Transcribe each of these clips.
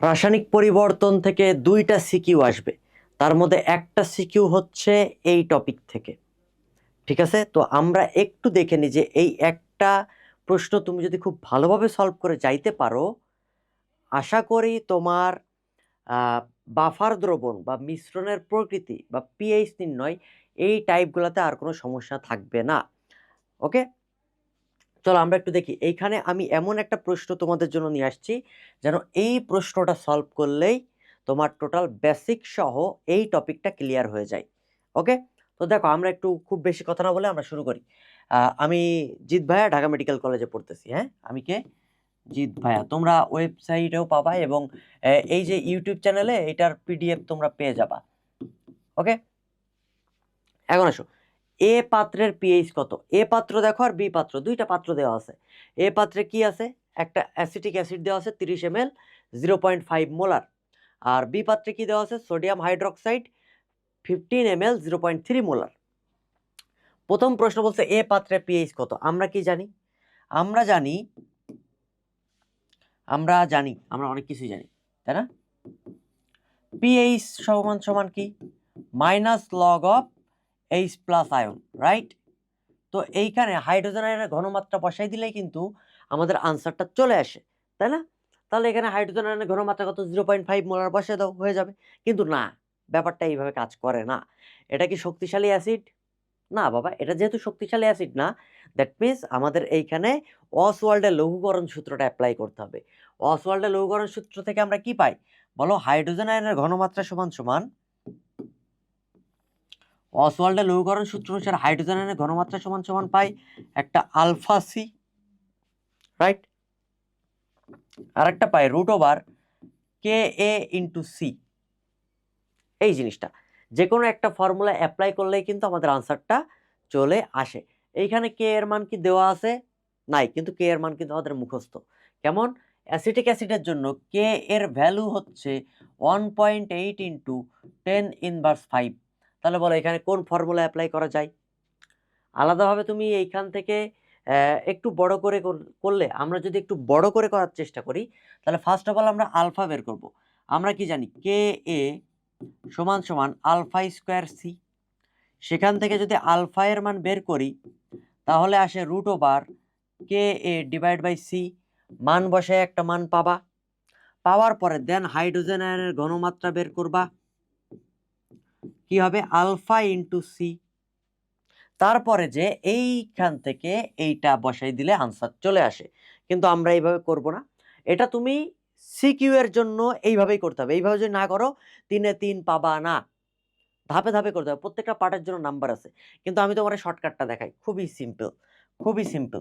রাসায়নিক পরিবর্তন থেকে দুইটা সিকিউ আসবে, তার মধ্যে একটা সিকিউ হচ্ছে এই টপিক থেকে। ঠিক আছে, তো আমরা একটু দেখে নিই যে এই একটা প্রশ্ন তুমি যদি খুব ভালোভাবে সলভ করে যাইতে পারো, আশা করি তোমার বাফার দ্রবণ বা মিশ্রণের প্রকৃতি বা পিএইচ নির্ণয় এই টাইপগুলোতে আর কোনো সমস্যা থাকবে না। ওকে, চলো আমরা একটু দেখি। এইখানে আমি এমন একটা প্রশ্ন তোমাদের জন্য নিয়ে আসছি যেন এই প্রশ্নটা সলভ করলেই তোমার টোটাল বেসিক সহ এই টপিকটা ক্লিয়ার হয়ে যায়। ওকে, তো দেখো আমরা একটু খুব বেশি কথা না বলে আমরা শুরু করি। আমি জিৎ ভাইয়া, ঢাকা মেডিকেল কলেজে পড়তেছি। হ্যাঁ, আমি কে? জিৎ ভাইয়া। তোমরা ওয়েবসাইটেও পাবা এবং এই যে ইউটিউব চ্যানেলে এটার পিডিএফ তোমরা পেয়ে যাবা। ওকে, এখন আসো, এ পাত্রের পিএইচ কত? এ পাত্র দেখো আর বি পাত্র, দুইটা পাত্র দেওয়া আছে। এ পাত্রে কি আছে? একটা অ্যাসিটিক অ্যাসিড দেওয়া আছে 30 ml 0.5 মোলার, আর বি পাত্রে কি দেওয়া আছে? Sodium hydroxide 15 ml 0.3 molar. প্রথম প্রশ্ন বলছে এ পাত্রের পিএইচ কত। আমরা কি জানি? আমরা জানি আমরা অনেক কিছুই জানি, তাই না? পিএইচ সমান সমান কি? Minus log of H plus ion, right? তো এইখানে হাইড্রোজেন আয়নের ঘনমাত্রা বসাই দিলেই কিন্তু আমাদের আনসারটা চলে আসে, তাই না? তাহলে এখানে হাইড্রোজেন আয়নের ঘনমাত্রা কত? 0.5 মোলার বসিয়ে দাও, হয়ে যাবে। কিন্তু না, ব্যাপারটা এইভাবে কাজ করে না। এটা কি শক্তিশালী অ্যাসিড? না বাবা, এটা যেহেতু শক্তিশালী অ্যাসিড না, দ্যাট মিনস আমাদের এইখানে অসওয়াল্ডের লঘুকরণ সূত্রটা অ্যাপ্লাই করতে হবে। অসওয়াল্ডের লঘুকরণ সূত্র থেকে আমরা কি পাই বলো? হাইড্রোজেন আয়নের ঘনমাত্রা সমান সমান, অসওয়াল্ডের লঘুকরণ সূত্র অনুসারে হাইড্রোজেন আয়নের ঘনমাত্রা সমান সমান পাই একটা আলফা সি, রাইট? আর একটা pi root over K a into c. এই জিনিসটা যে কোনো একটা ফর্মুলা অ্যাপ্লাই করলেই কিন্তু আমাদের আনসারটা চলে আসে। এইখানে কে এর মান কি দেওয়া আছে? নাই, কিন্তু কে এর মান কিন্তু আমাদের মুখস্থ। কেমন? অ্যাসিটিক অ্যাসিডের জন্য কে এর ভ্যালু হচ্ছে 1.8 ইন্টু 10⁻⁵। তাহলে বলো এখানে কোন ফর্মুলা অ্যাপ্লাই করা যায়? আলাদাভাবে তুমি এইখান থেকে একটু বড় করে করলে, আমরা যদি একটু বড় করে করার চেষ্টা করি, তাহলে ফার্স্ট অফ অল আমরা আলফা বের করব। আমরা কি জানি? কে এ সমান সমান আলফা স্কোয়ার সি। সেখান থেকে যদি আলফা এর মান বের করি তাহলে আসে root over K a divide by C. মান বসে একটা মান পাবা, পাওয়ার পরে দেন হাইড্রোজেন আয়নের ঘনমাত্রা বের করবা, কি হবে? Alpha into C. তারপরে যে এইখান থেকে এইটা বসাই দিলে আনসার চলে আসে। কিন্তু আমরা এইভাবে করব না, এটা তুমি সিকিউ এর জন্য এইভাবেই করতে হবে। এইভাবে যদি না করো 3 এ 3 পাবা না, ধাপে ধাপে করতে হবে। প্রত্যেকটা পার্টের জন্য নাম্বার আছে, কিন্তু আমি তোমার শর্টকাটটা দেখাই, খুবই সিম্পল, খুবই সিম্পল।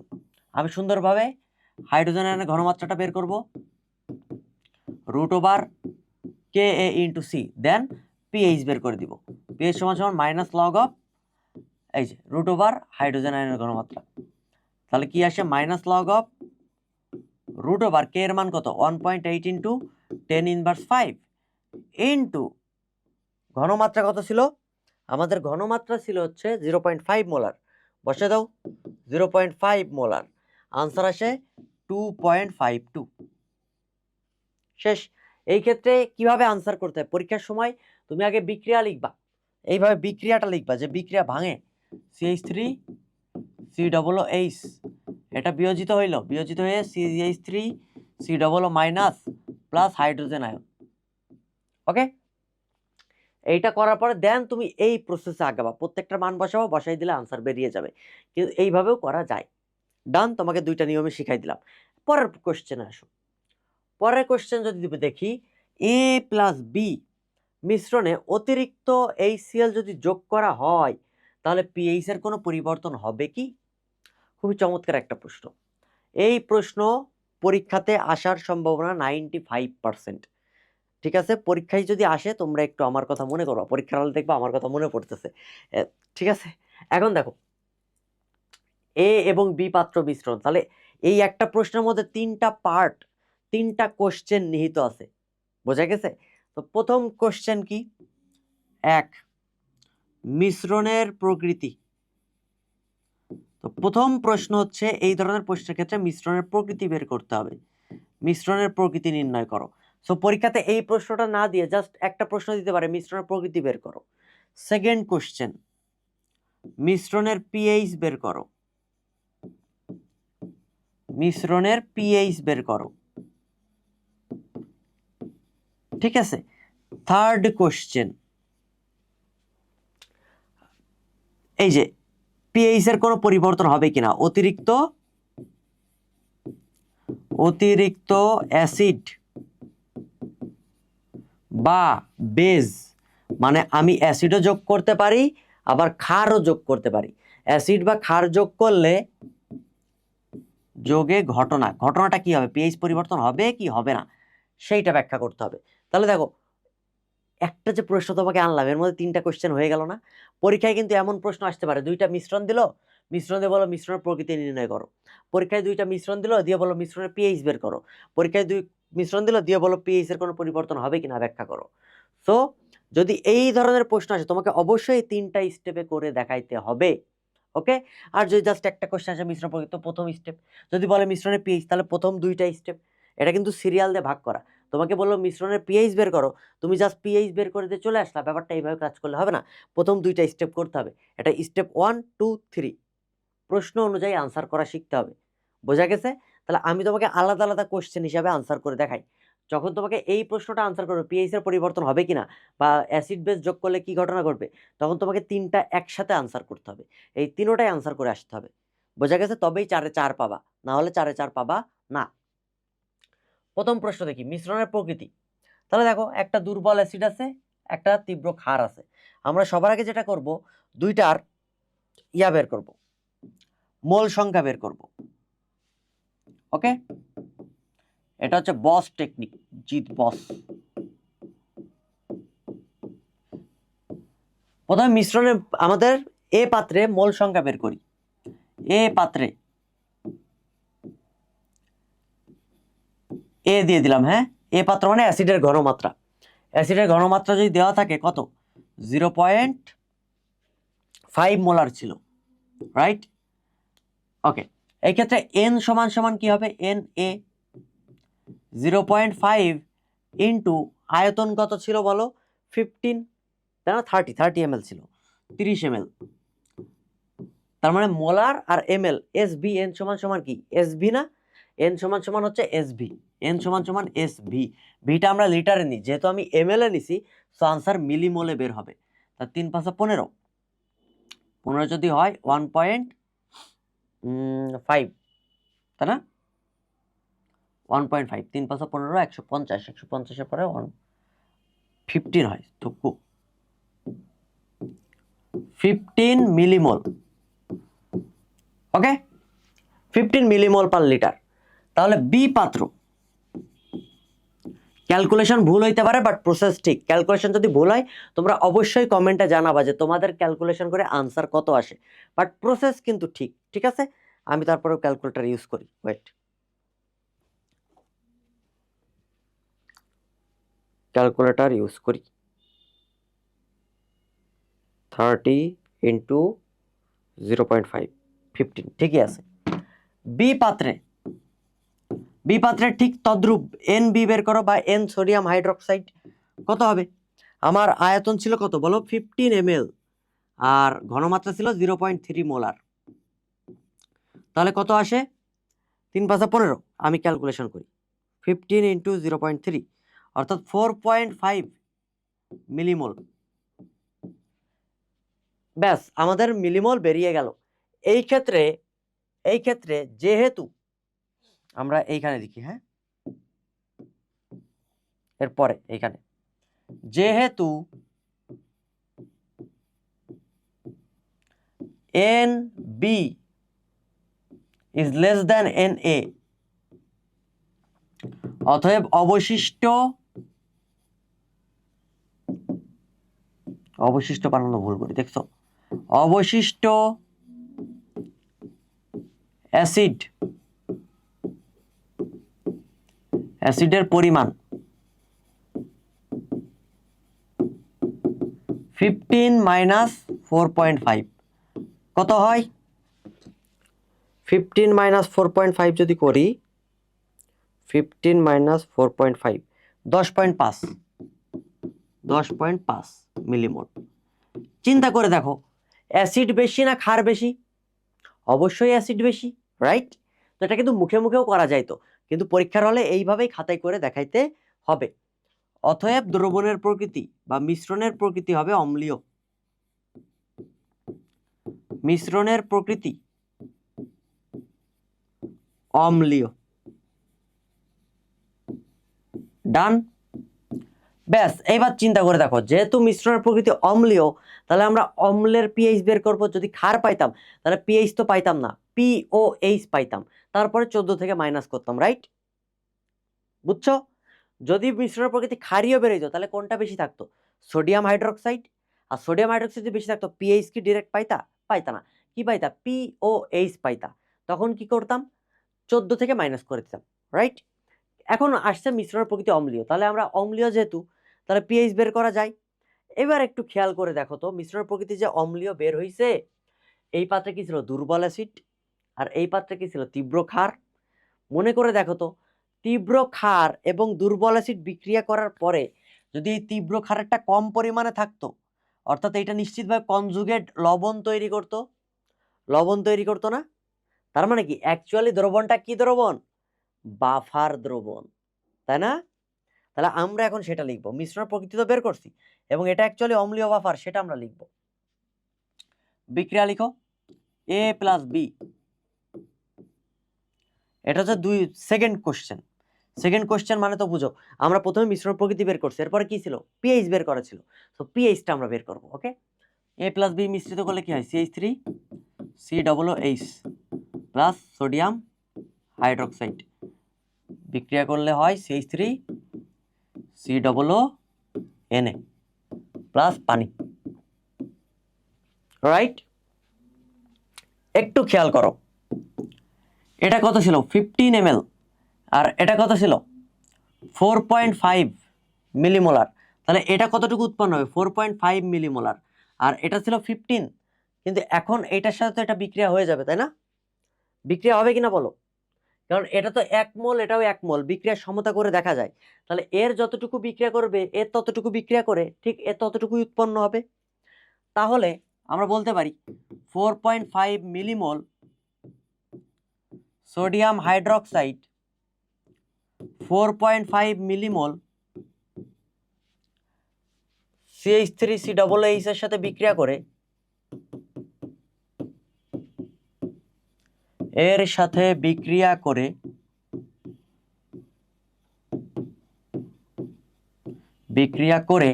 আমি সুন্দরভাবে হাইড্রোজেন আয়নের ঘনমাত্রাটা বের করব, root over K a into C, then pH বের করে দিব। পিএইচ সমান সমান মাইনাস লগ অফ এই যে রুট ওভার হাইড্রোজেন আয়নের ঘনমাত্রা। তাহলে কি আসে? Minus log of root over K এর মান কত? 1.8 ইন্টু 10⁻⁵ ইন্টু ঘনমাত্রা কত ছিল আমাদের? ঘনমাত্রা ছিল হচ্ছে 0.5 মোলার। বসে দাও 0.5 মোলার, আনসার আসে 2.52। শেষ। এই ক্ষেত্রে কিভাবে আনসার করতে হয়? পরীক্ষার সময় তুমি আগে বিক্রিয়া লিখবা, এইভাবে বিক্রিয়াটা লিখবা যে বিক্রিয়া ভাঙে CH3 COOH, এটা বিয়োজিত হইল, বিয়োজিত হয়ে CH3 COO minus plus hydrogen ion. Okay, এইটা করার পরে দেন তুমি এই প্রসেসে আগাবা, প্রত্যেকটা মান বসাবো, বসাই দিলে আনসার বেরিয়ে যাবে। কিন্তু এইভাবেও করা যায়। ডান, তোমাকে দুইটা নিয়মে শিখাই দিলাম। পরের কোশ্চেনে আসো। পরের কোশ্চেন যদি দেখি, এ প্লাস বি মিশ্রণে অতিরিক্ত HCl যদি যোগ করা হয় তাহলে পিএইচ এর কোনো পরিবর্তন হবে কি? খুবই চমৎকার একটা প্রশ্ন। এই প্রশ্ন পরীক্ষাতে আসার সম্ভাবনা 95%। ঠিক আছে, পরীক্ষায় যদি আসে তোমরা একটু আমার কথা মনে করো, পরীক্ষার হলে দেখবা আমার কথা মনে পড়তেছে। ঠিক আছে, এখন দেখো এ এবং বি পাত্র মিশ্রণ, তাহলে এই একটা প্রশ্নের মধ্যে তিনটা পার্ট, তিনটা কোশ্চেন নিহিত আছে, বোঝা গেছে? তো প্রথম কোশ্চেন কি? এক, মিশ্রণের প্রকৃতি। তো প্রথম প্রশ্ন হচ্ছে এই ধরনের প্রশ্নের ক্ষেত্রে মিশ্রণের প্রকৃতি বের করতে হবে। মিশ্রণের প্রকৃতি নির্ণয় করো। সো পরীক্ষাতে এই প্রশ্নটা না দিয়ে জাস্ট একটা প্রশ্ন দিতে পারে, মিশ্রণের প্রকৃতি বের করো। সেকেন্ড কোশ্চেন, মিশ্রণের পিএইচ বের করো, মিশ্রণের পিএইচ বের করো, ঠিক আছে। থার্ড কোশ্চেন, এই যে পিএইচ এর কোনো পরিবর্তন হবে কিনা, অতিরিক্ত অ্যাসিড বা বেজ, মানে আমি অ্যাসিডও যোগ করতে পারি আবার ক্ষারও যোগ করতে পারি। অ্যাসিড বা ক্ষার যোগ করলে যোগে ঘটনাটা কি হবে, পিএইচ পরিবর্তন হবে কি হবে না সেইটা ব্যাখ্যা করতে হবে। তাহলে দেখো একটা যে প্রশ্ন তোমাকে আনলাম এর মধ্যে 3টা কোশ্চেন হয়ে গেল না। পরীক্ষায় কিন্তু এমন প্রশ্ন আসতে পারে, 2টা মিশ্রণ দিল, মিশ্রণ দিয়ে বলো মিশ্রণের প্রকৃতি নির্ণয় করো। পরীক্ষায় 2টা মিশ্রণ দিল, দিয়ে বলো মিশ্রণের পিএইচ বের করো। পরীক্ষায় 2 মিশ্রণ দিল, দিয়ে বলো পিএইচ এর কোনো পরিবর্তন হবে কিনা ব্যাখ্যা করো। সো যদি এই ধরনের প্রশ্ন আসে তোমাকে অবশ্যই 3টা স্টেপে করে দেখাইতে হবে, ওকে। আর যদি জাস্ট একটা কোশ্চেন আসে মিশ্রণ প্রকৃতি, প্রথম স্টেপ। যদি বলে মিশ্রণের পিএইচ, তাহলে প্রথম 2টা স্টেপ। এটা কিন্তু সিরিয়াল দিয়ে ভাগ করা। তোমাকে বললো মিশ্রণের পিএইচ বের করো, তুমি জাস্ট পিএইচ বের করে দিয়ে চলে আসলা, ব্যাপারটা এইভাবে কাজ করলে হবে না, প্রথম 2টা স্টেপ করতে হবে। এটা স্টেপ 1 2 3, প্রশ্ন অনুযায়ী আনসার করা শিখতে হবে। বোঝা গেছে? তাহলে আমি তোমাকে আলাদা আলাদা কোশ্চেন হিসাবে আনসার করে দেখাই। যখন তোমাকে এই প্রশ্নটা আনসার করবে পিএইচ এর পরিবর্তন হবে কিনা বা অ্যাসিড বেস যোগ করলে কি ঘটনা ঘটবে, তখন তোমাকে 3টা একসাথে আনসার করতে হবে। এই 3টাই আনসার করে আসতে হবে। বোঝা গেছে? তবেই 4-এ 4 পাবা, না হলে 4-এ 4 পাবা না। প্রথম প্রশ্ন দেখি, মিশ্রণের প্রকৃতি। তাহলে দেখো একটা দুর্বল অ্যাসিড আছে, একটা তীব্র ক্ষার আছে। আমরা সবার আগে যেটা করব, 2টার ইয়া বের করব, মোল সংখ্যা বের করব, ওকে। এটা হচ্ছে বস টেকনিক, জিত বস। প্রথমে মিশ্রণে আমাদের এ পাত্রে মোল সংখ্যা বের করি। এ পাত্রে এ দিয়ে দিলাম, হ্যাঁ। এ পাত্র মানে অ্যাসিডের ঘনমাত্রা। অ্যাসিডের ঘনমাত্রা যদি দেওয়া থাকে কত, 0.5 মোলার ছিল, রাইট? ওকে, এই ক্ষেত্রে এন সমান সমান কি হবে, এন এ 0.5 ইন্টু আয়তন কত ছিল বলো, 15, তাই না? 30 ml ছিল, 30 ml। তার মানে মোলার আর ml, এসভি, এন সমান সমান কি, এসভি না? এন সমান সমান হচ্ছে এসভি, এন সমান সমান এসভি। ভিটা আমরা লিটারে নিই, যেহেতু আমি ml এ নিছি, সো আনসার মিলিমোলে বের হবে। তা 3 5 15, 15 যদি হয় 1.5, তাই না? 1.5, 3 5 15, 150, 150-এর পরে 15 হয়, টুকু 15 মিলিমোল, ওকে, 15 মিলিমোল পার লিটার। তাহলে বি পাত্র, ক্যালকুলেশন ভুল হইতে পারে বাট প্রসেস ঠিক। ক্যালকুলেশন যদি ভুল হয় তোমরা অবশ্যই কমেন্টে জানাবা যে তোমাদের ক্যালকুলেশন করে আনসার কত আসে, বাট প্রসেস কিন্তু ঠিক, ঠিক আছে। আমি তারপরেও ক্যালকুলেটর ইউজ করি, ওয়েট, ক্যালকুলেটর ইউজ করি। 30 ইন্টু 0.5, 15, ঠিকই আছে। বি পাত্রে ঠিক তদ্রূপ এন বি বের করো, বা এন সোডিয়াম হাইড্রোক্সাইড কত হবে। আমার আয়তন ছিল কত বলো, 15 ml, আর ঘনমাত্রা ছিল 0.3 মোলার। তাহলে কত আসে, 3 5 15, আমি ক্যালকুলেশন করি, 15 ইন্টু 0.3 অর্থাৎ 4.5 মিলিমোল। ব্যাস, আমাদের মিলিমোল বেরিয়ে গেল। এই ক্ষেত্রে যেহেতু আমরা এইখানে দেখি, হ্যাঁ, এরপরে এইখানে যেহেতু N B is less than Na, অতএব অবশিষ্ট বানানো ভুল করি, দেখছো, অবশিষ্ট অ্যাসিডের পরিমাণ 15 মাইনাস 4.5 কত হয়, 15 মাইনাস 4.5 যদি করি, 15 মাইনাস 4.5, 10.5 10.5 মিলিমোল। চিন্তা করে দেখো, অ্যাসিড বেশি না ক্ষার বেশি? অবশ্যই অ্যাসিড বেশি, রাইট? তো এটা কিন্তু মুখে মুখেও করা যায়, তো কিন্তু পরীক্ষার হলে এইভাবেই খাতায় করে দেখাইতে হবে। অতএব দ্রবণের প্রকৃতি বা মিশ্রণের প্রকৃতি হবে অম্লীয়। মিশ্রণের প্রকৃতি অম্লীয়। ডান। ব্যাস, এইবার চিন্তা করে দেখো, যেহেতু মিশ্রণের প্রকৃতি অম্লীয়, তাহলে আমরা অম্লের পিএইচ বের করবো। যদি ক্ষার পাইতাম তাহলে পিএইচ তো পাইতাম না, পিওএইচ পাইতাম, তারপরে 14 থেকে মাইনাস করতাম, রাইট? বুঝছো? যদি মিশ্রণের প্রকৃতি ক্ষারীয় বেরোইতো তাহলে কোনটা বেশি থাকতো? Sodium hydroxide. আর সোডিয়াম হাইড্রোক্সাইড যদি বেশি থাকতো, পিএইচ কি ডিরেক্ট পাইতা? পাইতা না। কি পাইতা? পিওএইচ পাইতা। তখন কি করতাম? 14 থেকে মাইনাস করে দিতাম, রাইট? এখন আসছে মিশ্রণের প্রকৃতি অম্লীয়, তাহলে আমরা অম্লীয় যেহেতু, তাহলে পিএইচ বের করা যায়। এবার একটু খেয়াল করে দেখো তো, মিশ্রণের প্রকৃতি যে অম্লীয় বের হইছে, এই পাত্রে কি ছিল? দুর্বল অ্যাসিড। আর এই পাত্রে কি ছিল? তীব্র ক্ষার। মনে করে দেখো তো, তীব্র ক্ষার এবং দুর্বল অ্যাসিড বিক্রিয়া করার পরে যদি এই তীব্র ক্ষারেরটা কম পরিমাণে থাকতো, অর্থাৎ এটা নিশ্চিতভাবে কনজুগেট লবণ তৈরি করতো। লবণ তৈরি করতো না? তার মানে কি অ্যাকচুয়ালি দ্রবণটা কি দ্রবণ? বাফার দ্রবণ, তাই না? তাহলে আমরা এখন সেটা লিখবো। মিশ্রণ প্রকৃতি তো বের করছি, এবং এটা অ্যাকচুয়ালি অম্লীয় বাফার, সেটা আমরা লিখবো। বিক্রিয়া লিখো, এ প্লাস বি। এটা হচ্ছে সেকেন্ড কোশ্চেন। সেকেন্ড কোশ্চেন মানে তো বুঝো, আমরা প্রথমে মিশ্রণ প্রকৃতি বের করছি, এরপরে কি ছিল? পিএইচ বের করা ছিল। তো পিএইচটা আমরা বের করবো। ওকে, এ প্লাস বি মিশ্রিত করলে কি হয়? CH3 COOH plus sodium hydroxide. বিক্রিয়া করলে হয় CH3 COONA প্লাস পানি, রাইট? একটু খেয়াল করো, এটা কত ছিল? 15 ml, আর এটা কত ছিল? 4.5 মিলিমোলার। তাহলে এটা কতটুকু উৎপন্ন হবে? 4.5 মিলিমোলার। আর এটা ছিল 15, কিন্তু এখন এটার সাথে তো এটা বিক্রিয়া হয়ে যাবে, তাই না? বিক্রিয়া হবে কিনা বলো? কারণ এটা তো 1 মোল, এটাও 1 মোল, বিক্রিয়ার সমতা করে দেখা যায়। তাহলে এর যতটুকু বিক্রিয়া করবে, এর ততটুকু বিক্রিয়া করে ঠিক এর ততটুকুই উৎপন্ন হবে। তাহলে আমরা বলতে পারি 4.5 millimole sodium hydroxide 4.5 millimole CH3COOH এর সাথে বিক্রিয়া করে এর সাথে বিক্রিয়া করে বিক্রিয়া করে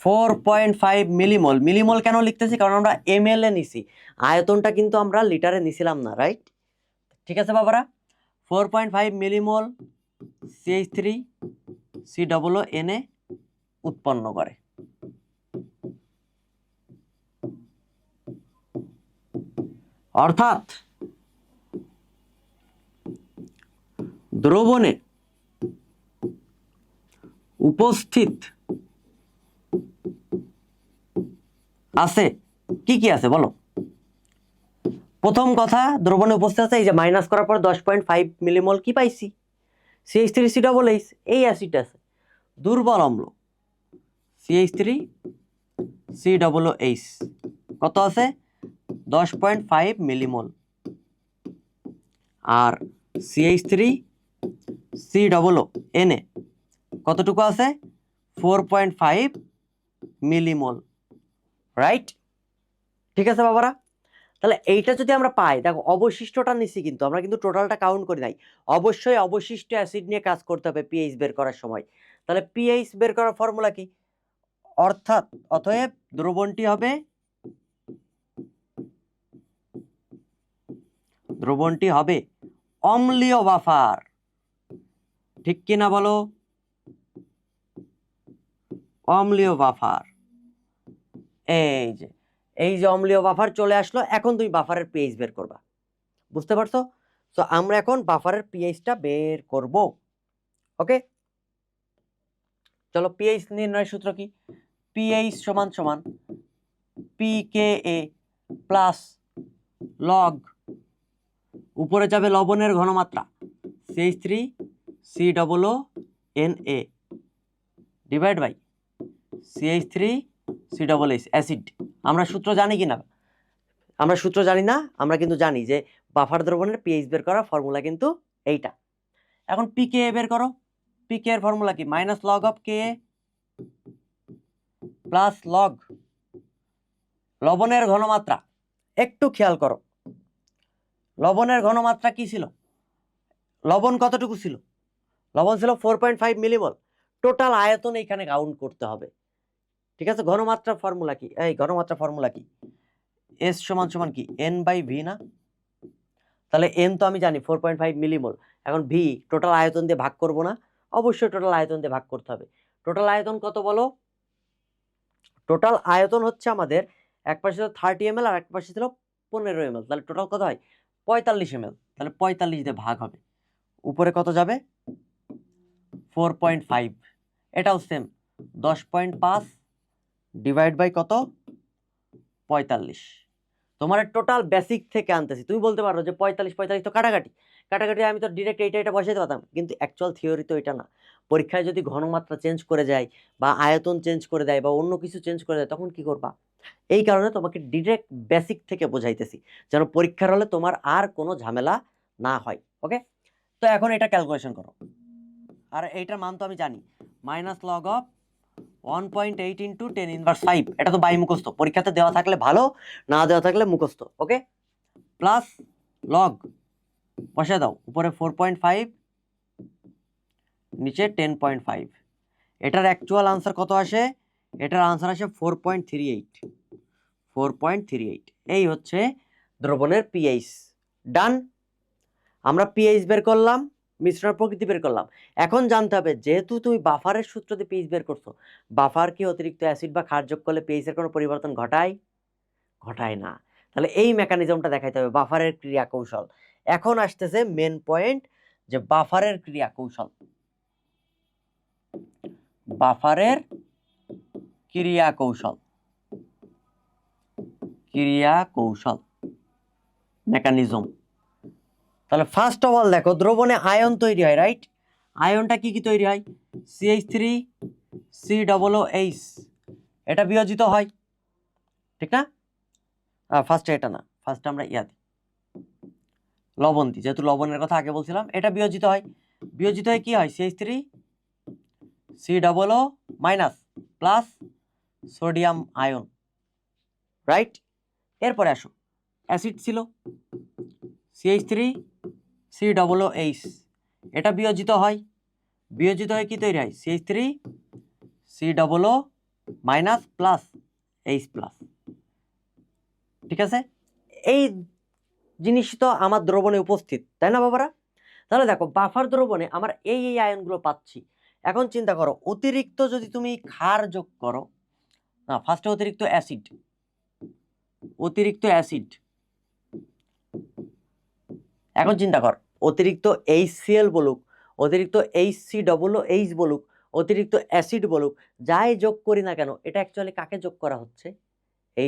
4.5 মিলিমোল। মিলিমোল কেন লিখতেছি? কারণ আমরা ml এ নিছি, আয়তনটা কিন্তু আমরা লিটারে নিছিলাম না, রাইট? ঠিক আছে বাবারা, 4.5 মিলিমোল CH3COONA উৎপন্ন করে। অর্থাৎ দ্রবণে উপস্থিত আছে কি কি আছে বলো? প্রথম কথা, দ্রবণে উপস্থিত আছে এই যে মাইনাস করার পর 10.5 মিলিমোল কি পাইছি? CH3COOH, এই অ্যাসিড আছে। দুর্বল অম্ল CH3COOH কত আছে? 10.5 মিলিমোল। আর CH3COONA কতটুকু আছে? 4.5 মিলিমোল, রাইট? ঠিক আছে বাবারা, তাহলে এইটা যদি আমরা পাই, দেখো অবশিষ্টটা নিছি, কিন্তু আমরা কিন্তু টোটালটা কাউন্ট করি নাই। অবশ্যই অবশিষ্ট অ্যাসিড নিয়ে কাজ করতে হবে পিএইচ বের করার সময়। তাহলে পিএইচ বের করার ফর্মুলা কি? অতএব দ্রবণটি হবে অম্লীয় বাফার। ঠিক কিনা বলো? অম্লীয় বাফার। এই যে অম্লীয় বাফার চলে আসলো। এখন তুমি বাফারের পিএইচ বের করবা, বুঝতে পারছো? তো আমরা এখন বাফারের পিএইচটা বের করব। ওকে, চলো, পিএইচ নির্ণয়ের সূত্র কি? পিএইচ সমান সমান PKa প্লাস লগ, উপরে যাবে লবণের ঘনমাত্রা CH3COOH Na divide by CH3CH acid. আমরা সূত্র জানি কি না? আমরা সূত্র জানি না, আমরা কিন্তু জানি যে বাফার দ্রবণের পিএইচ বের করার ফর্মুলা কিন্তু এইটা। এখন পিকে বের করো। পিকে এর ফর্মুলা কি? Minus log of k plus log লবণের ঘনমাত্রা। একটু খেয়াল করো, লবণের ঘনমাত্রা কি ছিল? লবণ কতটুকু ছিল? লবণ ছিল 4.5 মিলিমোল। টোটাল আয়তন এখানে কাউন্ট করতে হবে, ঠিক আছে? ঘনমাত্রা ফর্মুলা কি? এই ঘনমাত্রা ফর্মুলা কি? এস সমান সমান কি? এন বাই ভি না? তাহলে এন তো আমি জানি 4.5 মিলিমোল। এখন ভি টোটাল আয়তন দিয়ে ভাগ করব না? অবশ্যই টোটাল আয়তন দিয়ে ভাগ করতে হবে। টোটাল আয়তন কত বলো? টোটাল আয়তন হচ্ছে আমাদের এক পাশে ছিল 30 ml আর এক পাশে ছিল 15 ml। তাহলে টোটাল কত হয়? 45 ml। তাহলে 45 দিয়ে ভাগ হবে, উপরে কত যাবে? 4.5। এটাও সেম, 10.5 ডিভাইড বাই কত? 45। তোমার টোটাল বেসিক থেকে আনতেছি। তুমি বলতে পারো যে 45 তো কাটাকাটি, আমি তো ডিরেক্ট এইটা বসাইতে পারতাম, কিন্তু অ্যাকচুয়াল থিওরি তো এটা না। পরীক্ষায় যদি ঘনমাত্রা চেঞ্জ করে যায় বা আয়তন চেঞ্জ করে দেয় বা অন্য কিছু চেঞ্জ করে দেয়, তখন কি করবা? এই কারণে তোমাকে ডিরেক্ট বেসিক থেকে বোঝাইতেছি, যেন পরীক্ষার হলে তোমার আর কোনো ঝামেলা না হয়। ওকে, তো এখন এটা ক্যালকুলেশন করো। আর এইটার মান তো আমি জানি, মাইনাস লগ অফ 1.8 ইন্টু 10⁻⁵। এটা তো বাই মুখস্থ, পরীক্ষাতে দেওয়া থাকলে ভালো, না দেওয়া থাকলে মুখস্থ। ওকে, প্লাস লগ বসে দাও, উপরে 4.5 নিচে 10.5। এটার অ্যাকচুয়াল আনসার কত আসে? এটার আনসার আসে 4.38। এই হচ্ছে দ্রবণের পিএইচ। ডান। আমরা পিএইচ বের করলাম, মিশ্রণ প্রকৃতি বের করলাম। এখন জানতে হবে, যেহেতু তুমি বাফারের সূত্র দিয়ে পিএইচ বের করছো, বাফার কি অতিরিক্ত অ্যাসিড বা ক্ষার যোগ করলে পিএইচ এর কোনো পরিবর্তন ঘটায়? ঘটায় না। তাহলে এই মেকানিজমটা দেখাইতে হবে, বাফারের ক্রিয়া কৌশল। এখন আসতেছে মেন পয়েন্ট, যে বাফারের ক্রিয়া কৌশল। বাফারের ক্রিয়া কৌশল, মেকানিজম। তাহলে ফার্স্ট অফ অল দেখো, দ্রবণে আয়ন তৈরি হয়, রাইট? আয়নটা কি কি তৈরি হয়? CH3COOH, এটা বিয়োজিত হয়, ঠিক না? ফার্স্টে এটা না, ফার্স্ট আমরা দিই, লবণ দিই, যেহেতু লবণের কথা আগে বলছিলাম। এটা বিয়োজিত হয়, বিয়োজিত হয়ে কি হয়? CH3COO minus plus sodium ion, right? এরপরে আসো, অ্যাসিড ছিল CH3COOH, এটা বিয়োজিত হয়, বিয়োজিত হয়ে কি তৈরি হয়? CH3COO minus plus H plus, ঠিক আছে? এই জিনিস তো আমার দ্রবণে উপস্থিত, তাই না বাবারা? তাহলে দেখো, বাফার দ্রবণে আমার এই আয়নগুলো পাচ্ছি। এখন চিন্তা করো, অতিরিক্ত যদি তুমি ক্ষার যোগ করো, না ফার্স্টে অতিরিক্ত অ্যাসিড, এখন চিন্তা কর, অতিরিক্ত HCl বলুক, অতিরিক্ত HCOOH বলুক, অতিরিক্ত অ্যাসিড বলুক, যাই যোগ করি না কেন, এটা অ্যাকচুয়ালি কাকে যোগ করা হচ্ছে?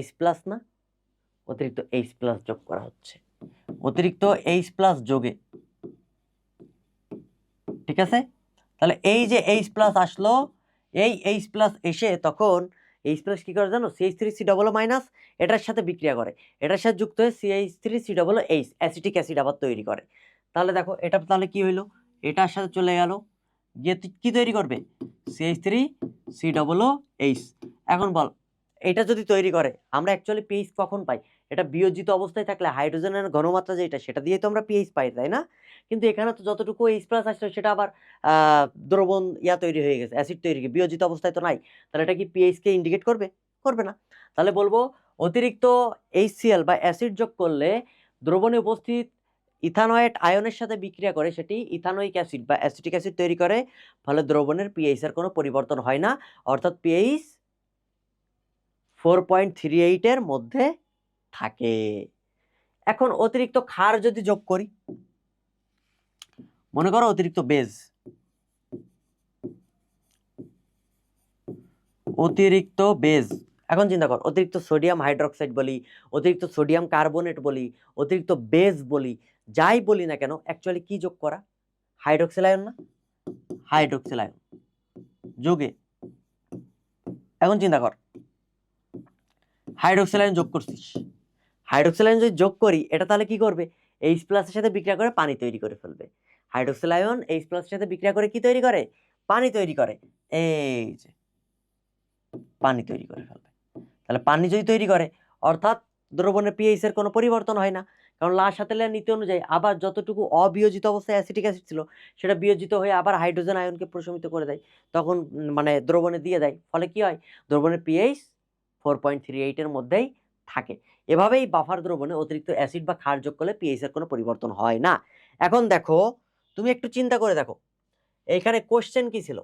H প্লাস না? অতিরিক্ত H প্লাস যোগ করা হচ্ছে, অতিরিক্ত H প্লাস যোগে, ঠিক আছে? তাহলে এই যে H প্লাস আসলো, এই H প্লাস এসে তখন H প্লাস কি করে জানো? CH3COO মাইনাস এটার সাথে বিক্রিয়া করে, এটার সাথে যুক্ত হয়ে CH3COOH অ্যাসিটিক অ্যাসিড আবার তৈরি করে। তাহলে দেখো, এটা তাহলে কি হইলো? এটার সাথে চলে গেল, গিয়ে কি তৈরি করবে? CH3COOH। এখন বল, এটা যদি তৈরি করে, আমরা অ্যাকচুয়ালি পিএইচ কখন পাই? এটা বিয়োজিত অবস্থায় থাকলে হাইড্রোজেনের ঘনমাত্রা যেটা, সেটা দিয়ে তো আমরা পিএইচ পাই, তাই না? কিন্তু এখানে তো যতটুকু H প্লাস আসছে, সেটা আবার দ্রবণ তৈরি হয়ে গেছে, অ্যাসিড তৈরি, বিয়োজিত অবস্থায় তো নাই। তাহলে এটা কি পিএইচ কে ইন্ডিকেট করবে? করবে না। তাহলে বলবো, অতিরিক্ত HCl বা অ্যাসিড যোগ করলে দ্রবণে উপস্থিত ইথানয়েট আয়নের সাথে বিক্রিয়া করে সেটি ইথানোয়িক অ্যাসিড বা অ্যাসিটিক অ্যাসিড তৈরি করে, ফলে দ্রবণের পিএইচ এর কোনো পরিবর্তন হয় না, অর্থাৎ পিএইচ 4.38 এর মধ্যে থাকে। এখন অতিরিক্ত ক্ষার যদি যোগ করি, মনে করো অতিরিক্ত বেজ, এখন চিন্তা কর, অতিরিক্ত সোডিয়াম হাইড্রোক্সাইড বলি, অতিরিক্ত সোডিয়াম কার্বনেট বলি, অতিরিক্ত বেজ বলি, যাই বলি না কেন, অ্যাকচুয়ালি কি যোগ করা? হাইড্রোক্সিল আয়ন না? হাইড্রোক্সিল আয়ন যোগে, এখন চিন্তা কর হাইড্রোক্সিল আয়ন যোগ করছিস, হাইড্রোক্সিল আয়ন যদি যোগ করি এটা তাহলে কি করবে, H প্লাসের সাথে বিক্রিয়া করে পানি তৈরি করে ফেলবে। হাইড্রোক্সিল আয়ন H প্লাসের সাথে বিক্রিয়া করে কি তৈরি করে, পানি তৈরি করে, এই যে পানি তৈরি করে ফেলবে। তাহলে পানি যদি তৈরি করে অর্থাৎ দ্রবণের পিএইচ এর কোনো পরিবর্তন হয় না, কারণ লা শাতেলের নীতি অনুযায়ী আবার যতটুকু অবিয়োজিত অবস্থায় অ্যাসিটিক অ্যাসিড ছিল সেটা বিয়োজিত হয়ে আবার হাইড্রোজেন আয়নকে প্রশমিত করে দেয়, তখন মানে দ্রবণে দিয়ে দেয়, ফলে কি হয় দ্রবণের পিএইচ 4.38 এর মধ্যেই থাকে। এভাবেই বাফার দ্রবণে অতিরিক্ত অ্যাসিড বা ক্ষার যোগ করলে পিএইচ এর কোনো পরিবর্তন হয় না। এখন দেখো তুমি একটু চিন্তা করে দেখো এইখানে কোশ্চেন কি ছিল,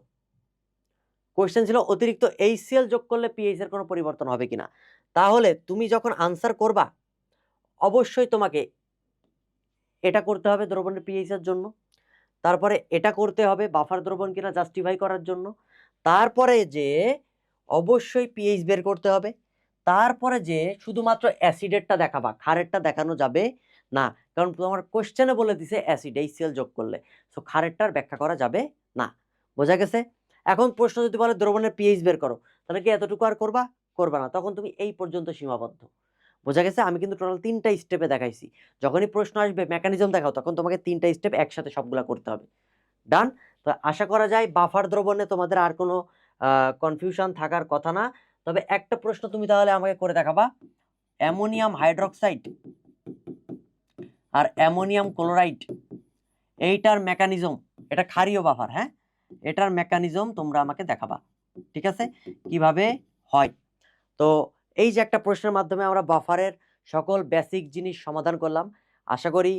কোশ্চেন ছিল অতিরিক্ত HCl যোগ করলে পিএইচ এর কোনো পরিবর্তন হবে কিনা। তাহলে তুমি যখন আনসার করবা অবশ্যই তোমাকে এটা করতে হবে দ্রবণের পিএইচ এর জন্য, তারপরে এটা করতে হবে বাফার দ্রবণ কিনা জাস্টিফাই করার জন্য, তারপরে যে অবশ্যই পিএইচ বের করতে হবে, তারপরে যে শুধুমাত্র অ্যাসিডেরটা দেখাবা, ক্ষারেরটা দেখানো যাবে না, কারণ তোমার কোশ্চেনে বলে দিছে অ্যাসিড HCl যোগ করলে, সো ক্ষারেরটার ব্যাখ্যা করা যাবে না। বোঝা গেছে? এখন প্রশ্ন যদি বলে দ্রবণের পিএইচ বের করো, তাহলে কি এতটুকু আর করবা না, তখন তুমি এই পর্যন্ত সীমাবদ্ধ। বোঝা গেছে? আমি কিন্তু টোটাল 3টা স্টেপে দেখাইছি, যখনই প্রশ্ন আসবে মেকানিজম দেখাও তখন তোমাকে 3টা স্টেপ একসাথে সবগুলা করতে হবে। ডান? তো আশা করা যায় বাফার দ্রবণে তোমাদের আর কোনো কনফিউশন থাকার কথা না। তবে একটা প্রশ্ন তুমি তাহলে আমাকে করে দেখাবা, অ্যামোনিয়াম হাইড্রোক্সাইড আর অ্যামোনিয়াম ক্লোরাইড এইটার মেকানিজম, এটা ক্ষারীয় বাফার, হ্যাঁ, এটার মেকানিজম তোমরা আমাকে দেখাবা, ঠিক আছে, কিভাবে হয়। তো এই যে একটা প্রশ্নের মাধ্যমে আমরা বাফারের সকল বেসিক জিনিস সমাধান করলাম। আশা করি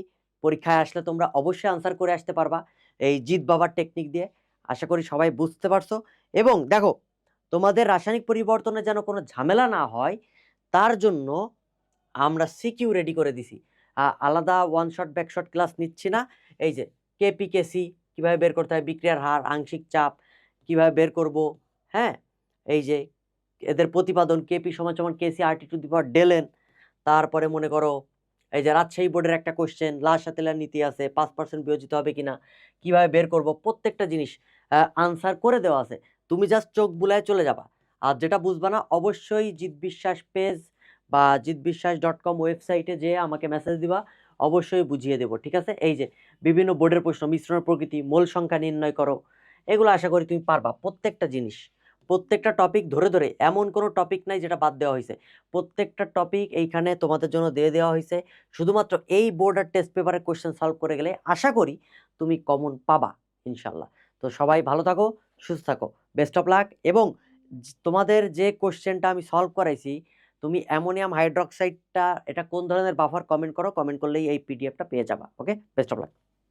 পরীক্ষায় আসলে তোমরা অবশ্যই আনসার করে আসতে পারবা এই জিত বাবার টেকনিক দিয়ে। আশা করি সবাই বুঝতে পারছো। এবং দেখো তোমাদের রাসায়নিক পরিবর্তনে যেন কোনো ঝামেলা না হয় তার জন্য আমরা সিকিউ রেডি করে দিছি। আলাদা one shot back shot class নিচ্ছি না। এই যে কেপিকেসি কীভাবে বের করতে হয়, বিক্রিয়ার হার, আংশিক চাপ কীভাবে বের করব, হ্যাঁ, এই যে এদের প্রতিপাদন কেপি সমান সমান KC RT to the power del N. তারপরে মনে করো এই যে রাজশাহী বোর্ডের একটা কোশ্চেন, লা শাতেলার নীতি আছে, 5% বিয়োজিত হবে কিনা, কিভাবে বের করব, প্রত্যেকটা জিনিস আনসার করে দেওয়া আছে। তুমি জাস্ট চোখ বুলায় চলে যাবা। আর যেটা বুঝবা না অবশ্যই জিত বিশ্বাস পেজ বা জিতবিশ্বাস.com ওয়েবসাইটে যেয়ে আমাকে মেসেজ দিবা, অবশ্যই বুঝিয়ে দেবো, ঠিক আছে। এই যে বিভিন্ন বোর্ডের প্রশ্ন, মিশ্রণ প্রকৃতি, মোল সংখ্যা নির্ণয় করো, এগুলো আশা করি তুমি পারবা। প্রত্যেকটা জিনিস, প্রত্যেকটা টপিক ধরে ধরে, এমন কোনো টপিক নাই যেটা বাদ দেওয়া হয়েছে, প্রত্যেকটা টপিক এইখানে তোমাদের জন্য দিয়ে দেওয়া হয়েছে। শুধুমাত্র এই বোর্ড আর টেস্ট পেপারের কোশ্চেন সলভ করে গেলে আশা করি তুমি কমন পাবা ইনশাল্লাহ। তো সবাই ভালো থাকো, সুস্থ থাকো, বেস্ট অফ লাক। এবং তোমাদের যে কোশ্চেনটা আমি সলভ করাইছি, তুমি অ্যামোনিয়াম হাইড্রোক্সাইডটা এটা কোন ধরনের বাফার কমেন্ট করো, কমেন্ট করলেই এই পিডিএফটা পেয়ে যাবা। ওকে, বেস্ট অফ লাক।